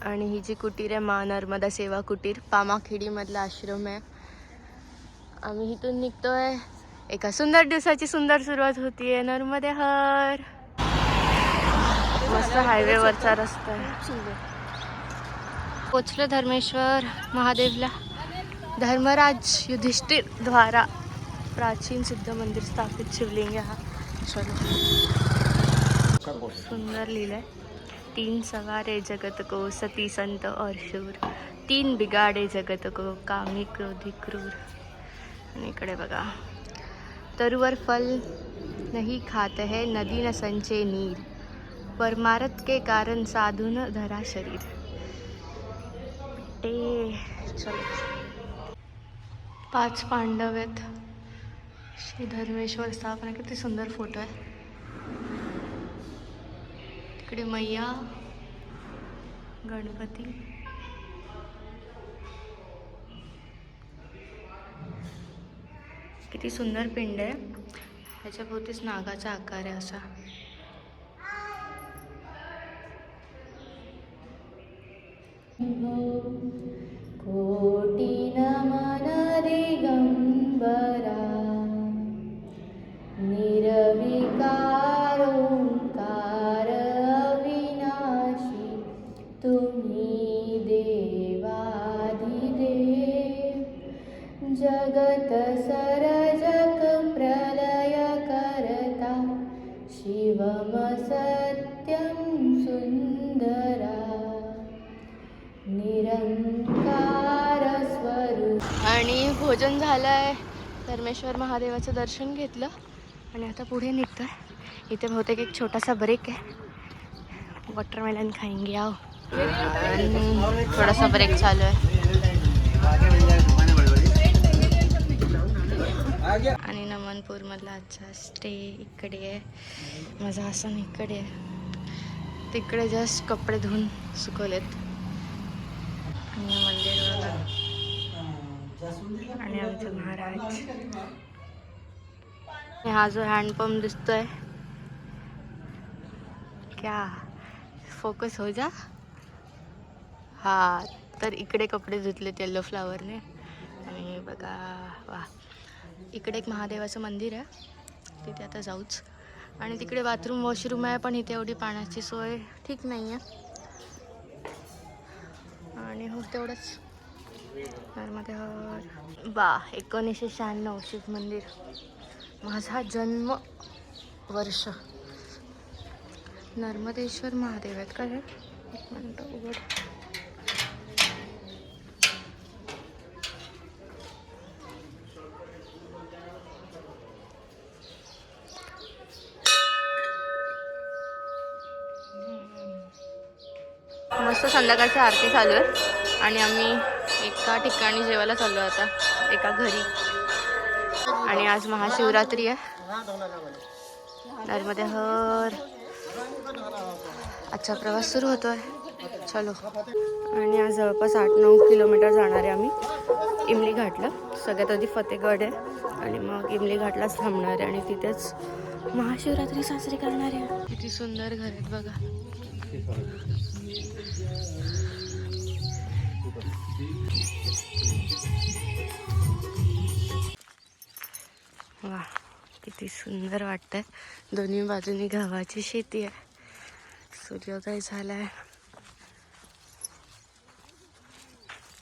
आणि ही जी कुटीर आहे मा नर्मदा सेवा कुटीर पामाखेडी मधला आश्रम आहे. आम्ही इथून निघतोय. एका सुंदर दिवसाची सुंदर सुरुवात होतीये. नर्मदे हर. मस्त हायवेवरचा रस्ता आहे. पोचलो धर्मेश्वर महादेवला. धर्मराज युधिष्ठिर द्वारा प्राचीन सिद्ध मंदिर स्थापित शिवलिंग हा. चलो सुंदर लिहिलंय. 3 सवारे जगत को सती संत और शूर, 3 बिगाडे जगत को कामी क्रोधी क्रूर. आणि इकडे बघा तरुवर फल नहीं खात है नदी न संचे नीर, परमारथ के कारण साधु न धरा शरीर. ते चलो 5 पांडव आहेत. श्री धर्मेश्वर स्थापना. किती सुंदर फोटो आहे. इकडे मैया गणपती. किती सुंदर पिंड आहे. ह्याच्या भोवतीच नागाचा आकार आहे असा. कोटी नमन दिगंबरा निर्विकार ओंकार अविनाशी, तुम्ही देवाधिदेव जगत सरजक प्रलय करता, शिवम सत्यम सुंदरा निरंकार स्वरूप. आणि भोजन झालंय. धर्मेश्वर महादेवाचं दर्शन घेतलं आणि आता पुढे निघतोय. इथे बहुतेक एक छोटासा ब्रेक आहे. वॉटरमेलन खाएंगे आओ. आणि थोडासा ब्रेक चालू आहे. आणि नमनपूर मधला आजचा स्टे इकडे आहे. माझा आसन इकडे आहे. तिकडे जस्ट कपडे धुवून सुकवलेत. आणि मंदिर बघा. आणि आमचे महाराज. हा जो हँडपंप दिसतोय क्या फोकस हो जा. हा तर इकडे कपडे धुतलेत येलो फ्लावरने. आणि बघा वा इकडे एक महादेवाचं मंदिर आहे. तिथे आता जाऊच. आणि तिकडे बाथरूम वॉशरूम आहे पण इथे एवढी पाण्याची सोय ठीक नाही आहे. आणि हो तेवढंच. नर्मदे हर. 1996 शिव मंदिर. माझा जन्म वर्ष. नर्मदेश्वर महादेव आहेत का हे? एक मिनिट उघड. मस्त संध्याकाळची आरती चालू आहे. आणि आम्ही एका ठिकाणी जेवायला चाललो आता एका घरी. आणि आज महाशिवरात्री आहे. नर्मदे हर. आजचा प्रवास सुरू होतोय. चलो. आणि आज जवळपास 8-9 किलोमीटर जाणार आहे आम्ही इमली घाटला. सगळ्यात आधी फतेहगड आहे आणि मग इमली घाटलाच थांबणार आहे. आणि तिथेच महाशिवरात्री साजरी करणार आहे. किती सुंदर घर आहेत बघा. वा किती सुंदर वाटतंय. दोन्ही बाजूनी गव्हाची शेती आहे. सूर्योदय झालाय.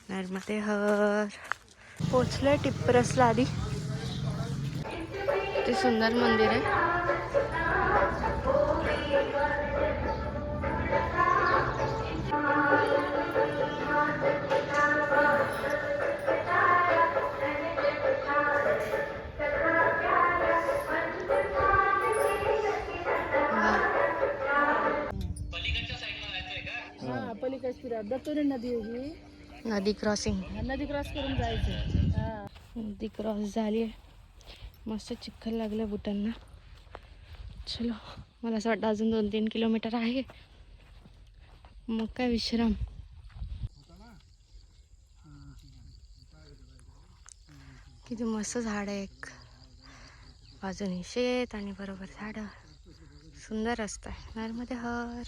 नर्मदे हर. पोचलोय टिप्परसला आधी. किती सुंदर मंदिर आहे. नदी क्रॉसिंग. नदी क्रॉस करून जायचं. नदी क्रॉस झाली आहे. मस्त चिखल लागलं बुटांना. चलो मला असं वाटतं अजून 2-3 किलोमीटर आहे. मग काय विश्राम. किती मस्त झाड आहे. एक बाजूने शेत आणि बरोबर झाडं. सुंदर रस्ता आहे. नर्मदे हर.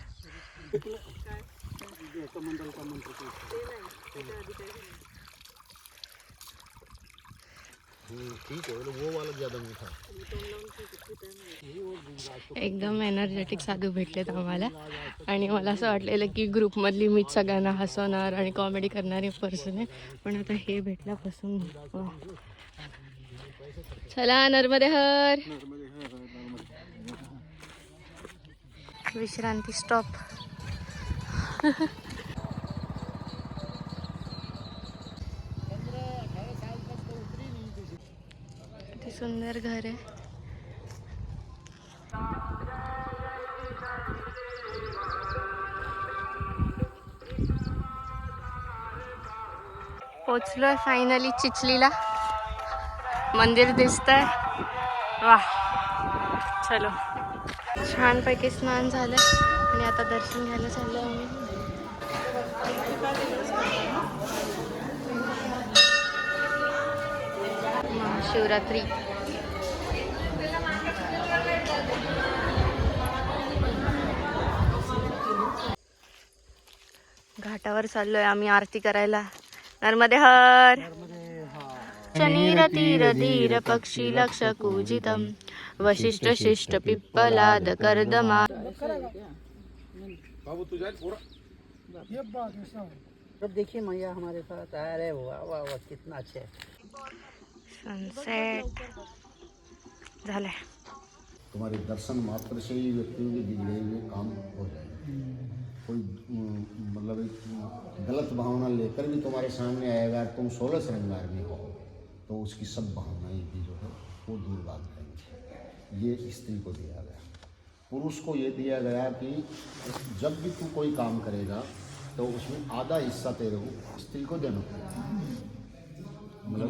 कमंडल का मंत्र ठीक है, वो वाला ज़्यादा मीठा। एकदम एनर्जेटिक साधू भेटलेत आम्हाला आणि मला असं वाटलेलं की ग्रुपमधली मीच सगळ्यांना हसवणार आणि कॉमेडी करणारी पर्सन आहे, पण आता हे भेटल्यापासून वा. चला नर्मदे हर. विश्रांती स्टॉप. किती सुंदर घर आहे. पोचलोय फायनली चिचलीला. मंदिर दिसतंय. वाह. चलो. छानपैकी स्नान झालं आणि आता दर्शन घ्यायला चाललो आम्ही. महाशिवरात्री. घाटावर चाललोय आम्ही आरती करायला. नर्मदे हर. नीर तीर धीर पक्षी लक्ष कूजितम वशिष्ठ शिष्ट पिप्पलाद कर्दमा. अब देखिए मैया हमारे साथ आ रहे। वाह वाह वाह, कितना अच्छा है. सनसेट झालाय. तुम्हारे दर्शन मात्र से ही व्यक्तियों के बिगड़े हुए काम हो जाएंगे. कोई मतलब एक गलत भावना लेकर भी तुम्हारे सामने आएगा, तुम 16 श्रृंगार में हो तो उसकी सब भावनाएं भी जो है वो दूर भाग जाएंगी. ये स्त्री को दिया गया. पुरुष को ये दिया गया कि जब भी तू कोई काम करेगा तो उसमें आधा हिस्सा तेरे को स्त्री को देना पड़ेगा. मतलब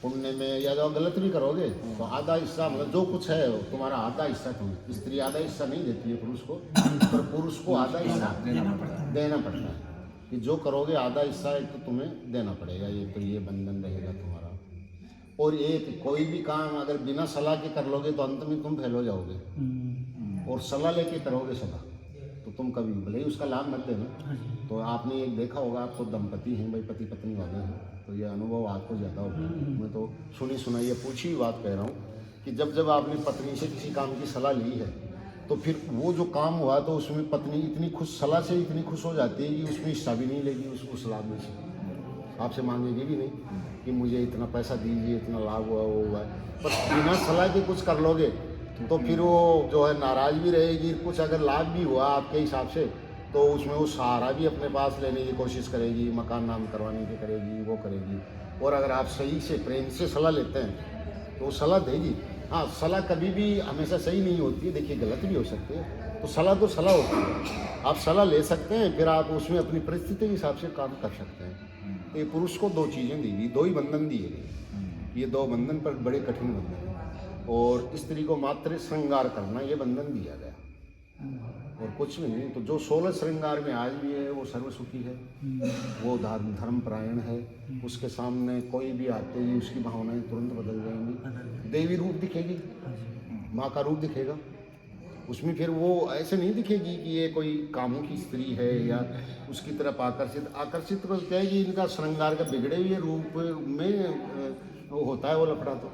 पुण्य में या जो गलत भी करोगे तो आधा हिस्सा, मतलब जो कुछ है तुम्हारा आधा हिस्सा तुम्हें. स्त्री आधा हिस्सा नहीं देती है पुरुष को, पर पुरुष को आधा हिस्सा देना पड़ता है. कि जो करोगे आधा हिस्सा एक तो तुम्हें देना पड़ेगा. ये तो ये बंधन रहेगा तुम्हारा. और एक कोई भी काम अगर बिना सलाह के कर लोगे तो अंत में तुम फेल हो जाओगे. और सलाह लेके करोगे सलाह तो तुम कभी भले ही उसका लाभ मत देना. तो आपने एक देखा होगा, आप तो दंपति हैं भाई, पति पत्नी वाले हैं, तो ये अनुभव आपको ज़्यादा होगा. मैं तो सुनी सुनाई ये पूछी हुई बात कह रहा हूँ कि जब जब आपने पत्नी से किसी काम की सलाह ली है तो फिर वो जो काम हुआ तो उसमें पत्नी इतनी खुश, सलाह से इतनी खुश हो जाती है कि उसमें हिस्सा भी नहीं लेगी उस लाभ में से. आपसे मांगेगी भी नहीं कि मुझे इतना पैसा दीजिए, इतना लाभ हुआ वो हुआ. पर बिना सलाह के कुछ कर लोगे तो फिर वो जो है नाराज़ भी रहेगी. कुछ अगर लाभ भी हुआ आपके हिसाब से तो उसमें वो सहारा भी अपने पास लेने की कोशिश करेगी, मकान नाम करवाने की करेगी, वो करेगी. और अगर आप सही से प्रेम से सलाह लेते हैं तो वो सलाह देगी. हाँ, सलाह कभी भी हमेशा सही नहीं होती है. देखिए गलत भी हो सकती है, तो सलाह होती है. आप सलाह ले सकते हैं, फिर आप उसमें अपनी परिस्थिति के हिसाब से काम कर सकते हैं. तो ये पुरुष को दो चीज़ें दी गई, दो ही बंधन दिए गए. ये दो बंधन पर बड़े कठिन बंधन हैं. और स्त्री को मात्र श्रृंगार करना ये बंधन दिया गया और कुछ भी नहीं. तो जो 16 श्रृंगार में आज भी है वो सर्वसुखी है, वो धर्मपरायण है. उसके सामने कोई भी आते ही उसकी भावनाएं तुरंत बदल जाएंगी. देवी रूप दिखेगी, माँ का रूप दिखेगा उसमें. फिर वो ऐसे नहीं दिखेगी कि ये कोई कामों की स्त्री है या उसकी तरफ आकर्षित को क्या है कि इनका श्रृंगार का बिगड़े हुए रूप में वो होता है वो लफड़ा. तो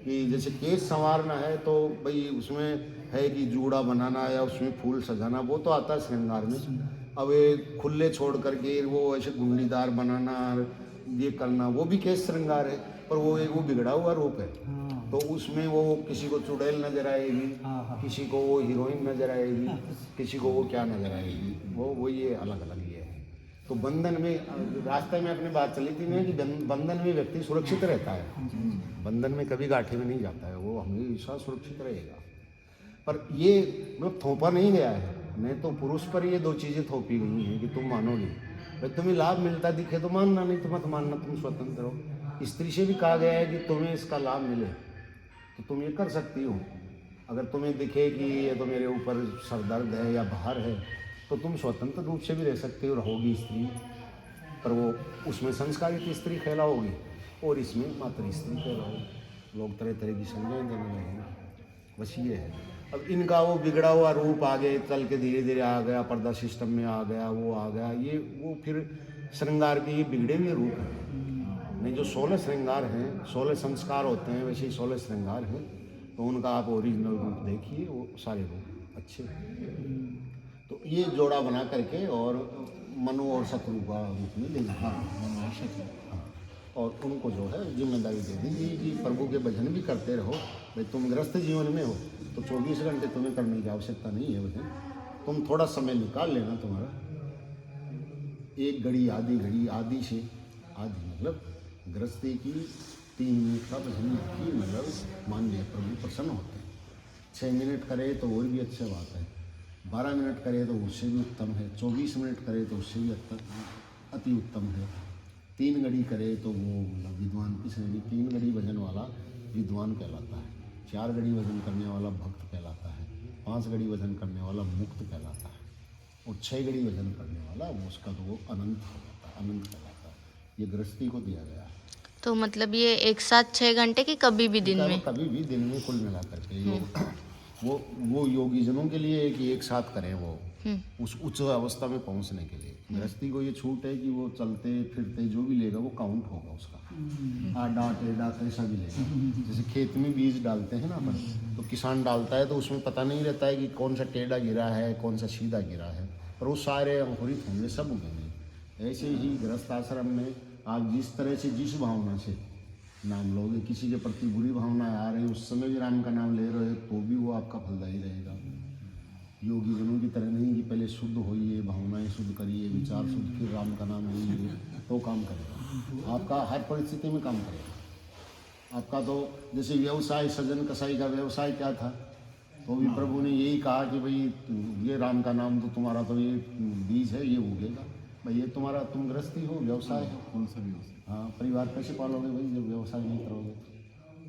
कि जैसे केस संवारना है तो भाई उसमें है कि जूड़ा बनाना या उसमें फूल सजाना, वो तो आता है श्रृंगार में. अब ये खुले छोड़ करके वो ऐसे गुंडीदार बनाना ये करना वो भी केस श्रृंगार है, पर वो बिगड़ा हुआ रूप है. तो उसमें वो किसी को चुड़ैल नजर आएगी, किसी को वो हीरोइन नजर आएगी, किसी को वो क्या नजर आएगी. वो ये अलग अलग ये है. तो बंधन में रास्ते में अपनी बात चली थी ना कि बंधन में व्यक्ति सुरक्षित रहता है. बंधन में कभी गाठे में नहीं जाता है, वो हमेशा सुरक्षित रहेगा. पर ये मतलब थोपा नहीं गया है, नहीं तो पुरुष पर ये दो चीज़ें थोपी गई हैं कि तुम मानोगे. भाई तुम्हें लाभ मिलता दिखे तो मानना, नहीं तो मत मानना, तुम स्वतंत्र हो. स्त्री से भी कहा गया है कि तुम्हें इसका लाभ मिले तो तुम ये कर सकती हो. अगर तुम्हें दिखे कि ये तो मेरे ऊपर सरदर्द है या भार है तो तुम स्वतंत्र रूप से भी रह सकते हो, रहोगी स्त्री. पर वो उसमें संस्कारित स्त्री कहलाओगी और इसमें मात्र स्त्री कहलाओगी. लोग तरह तरह की संज्ञाएं देने लगेंगे. बस ये है. अब इनका वो बिगड़ा हुआ रूप आगे चल के धीरे धीरे आ गया, पर्दा सिस्टम में आ गया, वो आ गया, ये वो फिर श्रृंगार के ये बिगड़े हुए रूप हैं। नहीं, जो 16 श्रृंगार हैं, 16 संस्कार होते हैं, वैसे ही 16 श्रृंगार हैं। तो उनका आप ओरिजिनल रूप देखिए, वो सारे रूप अच्छे हैं। तो ये जोड़ा बना करके और मनु और शत्रु का रूप में ले जाए, और उनको जो है जिम्मेदारी दे दीजिए कि प्रभु के भजन भी करते रहो। भाई तुम गृहस्थ जीवन में हो तो 24 घंटे तुम्हें करने की आवश्यकता नहीं है भजन, तुम थोड़ा समय निकाल लेना, तुम्हारा 1 घड़ी, आधी घड़ी, आधी से आधी मतलब गृहस्थी की 3 मिनट का भजन की मतलब मान लिया प्रभु प्रसन्न होते हैं। 6 मिनट करे तो और भी अच्छा बात है, 12 मिनट करे तो उससे भी उत्तम है, 24 मिनट करे तो उससे भी अति उत्तम है, 3 घड़ी करे तो वो मतलब विद्वान की श्रेणी, 3 घड़ी भजन वाला विद्वान कहलाता है, 4 घड़ी भजन करने वाला भक्त कहलाता है, 5 घड़ी भजन करने वाला मुक्त कहलाता है, और 6 घड़ी भजन करने वाला उसका तो वो अनंत कहलाता है, अनंत कहलाता है। ये गृहस्थी को दिया गया है। तो मतलब ये एक साथ 6 घंटे की कभी भी दिन में? कभी भी दिन में, कुल मिला करके वो योगी जनों के लिए है कि एक साथ करें वो उस उच्च अवस्था में पहुंचने के लिए। गृहस्थी को ये छूट है कि वो चलते फिरते जो भी लेगा वो काउंट होगा उसका, आडा टेढ़ा कैसा भी लेगा। जैसे खेत में बीज डालते हैं ना अपन, तो किसान डालता है तो उसमें पता नहीं रहता है कि कौन सा टेढ़ा गिरा है, कौन सा सीधा गिरा है, पर वो सारे अंकुरित होंगे, सब उगेंगे। ऐसे ही गृहस्थ आश्रम में आप जिस तरह से, जिस भावना से नाम लोगे, किसी के प्रति बुरी भावना आ रही है उस समय भी राम का नाम ले रहे हो तो भी वो आपका फलदायी रहेगा। योगी जनों की तरह नहीं कि पहले शुद्ध होइए, भावनाएं शुद्ध करिए, विचार शुद्ध, फिर राम का नाम लीजिए तो काम करेगा। आपका हर परिस्थिति में काम करेगा। आपका तो जैसे व्यवसाय, सजन कसाई का व्यवसाय क्या था, तो भी प्रभु ने यही कहा कि भाई ये राम का नाम तो तुम्हारा तो ये बीज है, ये उगेगा भाई, ये तुम्हारा, तुम गृहस्थी हो, व्यवसाय है, कौन सा व्यवसाय, हाँ, परिवार कैसे पालोगे भाई जब व्यवसाय नहीं करोगे।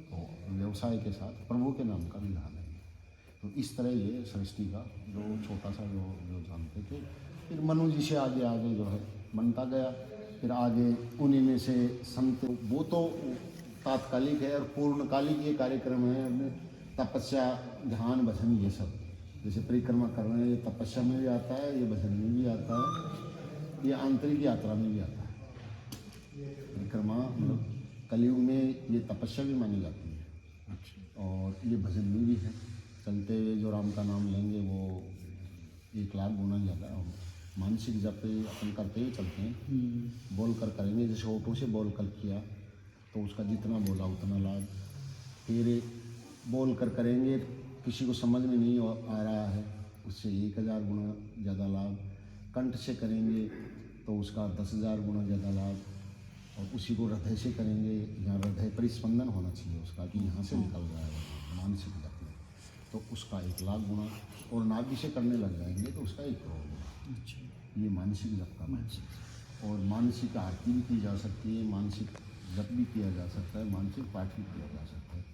तो व्यवसाय के साथ प्रभु के नाम का भी ध्यान है। तो इस तरह ये सृष्टि का जो छोटा सा जो जानते थे, फिर मनु जी से आगे आगे जो है बनता गया। फिर आगे उन्हीं में से संत, वो तो तात्कालिक है, और पूर्णकालिक ये कार्यक्रम है अपने तपस्या, ध्यान, भजन, ये सब। जैसे परिक्रमा कर रहे हैं, ये तपस्या में भी आता है, ये भजन में भी आता है, ये आंतरिक यात्रा में भी आता है। परिक्रमा मतलब कलयुग में ये तपस्या भी मानी जाती है, और ये भजन में भी है। चलते हुए जो राम का नाम लेंगे वो 1 लाख गुना ज़्यादा। मानसिक जप अपन करते हुए चलते हैं, बोल कर करेंगे, जैसे ऑटो से बोल कर किया तो उसका जितना बोला उतना लाभ। फिर बोल कर करेंगे, किसी को समझ में नहीं आ रहा है, उससे 1000 गुना ज़्यादा लाभ। कंठ से करेंगे तो उसका 10,000 गुना ज़्यादा लाभ। और उसी को हृदय से करेंगे, यहाँ हृदय परिस्पंदन होना चाहिए उसका, कि यहाँ से निकल रहा है मानसिक जप में, तो उसका 1 लाख गुना। और नाभि से करने लग जाएंगे तो उसका 1 करोड़ गुना। ये मानसिक जप का। और मानसिक आरती भी की जा सकती है, मानसिक जप भी किया जा सकता है, मानसिक पाठ भी किया जा सकता है।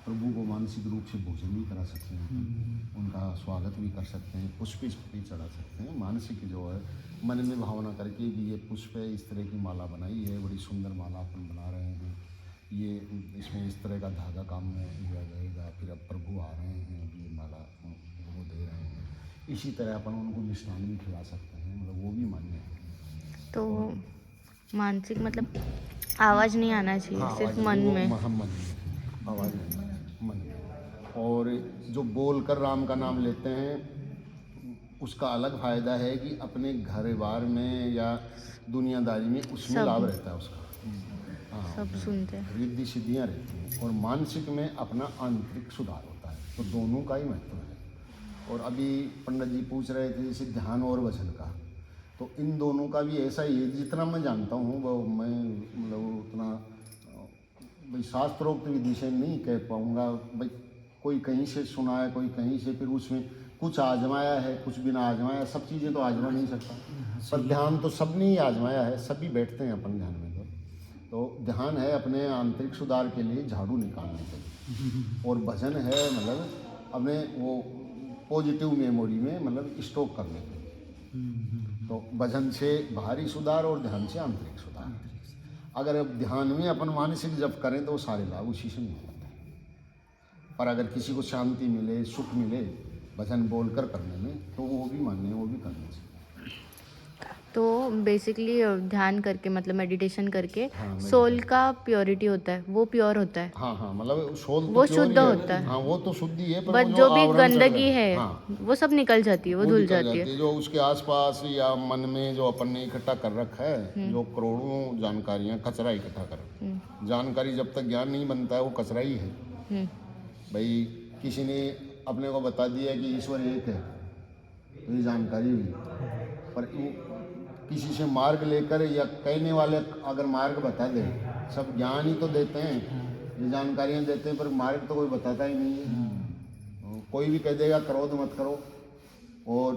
प्रभु को मानसिक रूप से भोजन भी करा सकते हैं, उनका स्वागत भी कर सकते हैं, पुष्प भी चढ़ा सकते हैं। मानसिक जो है मन में भावना करके कि ये पुष्प है, इस तरह की माला बनाई है, बड़ी सुंदर माला अपन बना रहे हैं, ये इसमें इस तरह का धागा काम में लिया जाएगा, फिर अब प्रभु आ रहे हैं, अब ये माला वो दे रहे हैं। इसी तरह अपन उनको मिष्ठान भी खिला सकते हैं, मतलब वो भी मान्य है। तो मानसिक मतलब आवाज़ नहीं आना चाहिए, हाँ, सिर्फ मन में। मन में आवाज़ नहीं, मन में। और जो बोल कर राम का नाम लेते हैं उसका अलग फ़ायदा है कि अपने घर बार में या दुनियादारी में उसमें लाभ रहता है उसका। हाँ, सब सुनते हैं, रिद्धि सिद्धियाँ रहती हैं। और मानसिक में अपना आंतरिक सुधार होता है, तो दोनों का ही महत्व है। और अभी पंडित जी पूछ रहे थे जैसे ध्यान और वचन का, तो इन दोनों का भी ऐसा ही है। जितना मैं जानता हूँ वो मैं मतलब उतना भाई शास्त्रोक्त विधि से नहीं कह पाऊँगा। भाई कोई कहीं से सुना है, कोई कहीं से, फिर उसमें कुछ आजमाया है, कुछ बिना आजमाया, सब चीज़ें तो आजमा नहीं सकता। पर ध्यान तो सब ने ही आजमाया है, सभी बैठते हैं अपन ध्यान में। तो ध्यान है अपने आंतरिक सुधार के लिए, झाड़ू निकालने के लिए। और भजन है मतलब अपने वो पॉजिटिव मेमोरी में मतलब स्टॉक करने के लिए। तो भजन से बाहरी सुधार और ध्यान से आंतरिक सुधार। अगर अब ध्यान में अपन मानसिक जप करें तो वो सारे लाभ उसी से मिल जाते हैं। पर अगर किसी को शांति मिले, सुख मिले भजन बोलकर करने में, तो वो भी मानने, वो भी करना चाहिए। तो बेसिकली ध्यान करके मतलब मेडिटेशन करके हाँ, सोल का प्योरिटी होता है, वो प्योर होता है, हाँ हाँ, मतलब सोल तो वो pure शुद्ध ही है। होता है। हाँ, वो तो शुद्धि है, पर बट वो जो भी आवरण चढ़ गंदगी रहा है हाँ, वो सब निकल जाती है, वो धुल निकल जाती है। जो उसके आसपास या मन में जो अपन ने इकट्ठा कर रखा है, जो करोड़ों जानकारियाँ, कचरा इकट्ठा कर। जानकारी जब तक ज्ञान नहीं बनता है, वो कचरा ही है। हम्म, भाई किसी ने अपने को बता दिया कि ईश्वर एक है, तो ये जानकारी हुई, पर वो किसी से मार्ग लेकर या कहने वाले अगर मार्ग बता दे, सब ज्ञान ही तो देते हैं, ये जानकारियाँ देते हैं, पर मार्ग तो कोई बताता ही नहीं है। कोई भी कह देगा क्रोध मत करो, और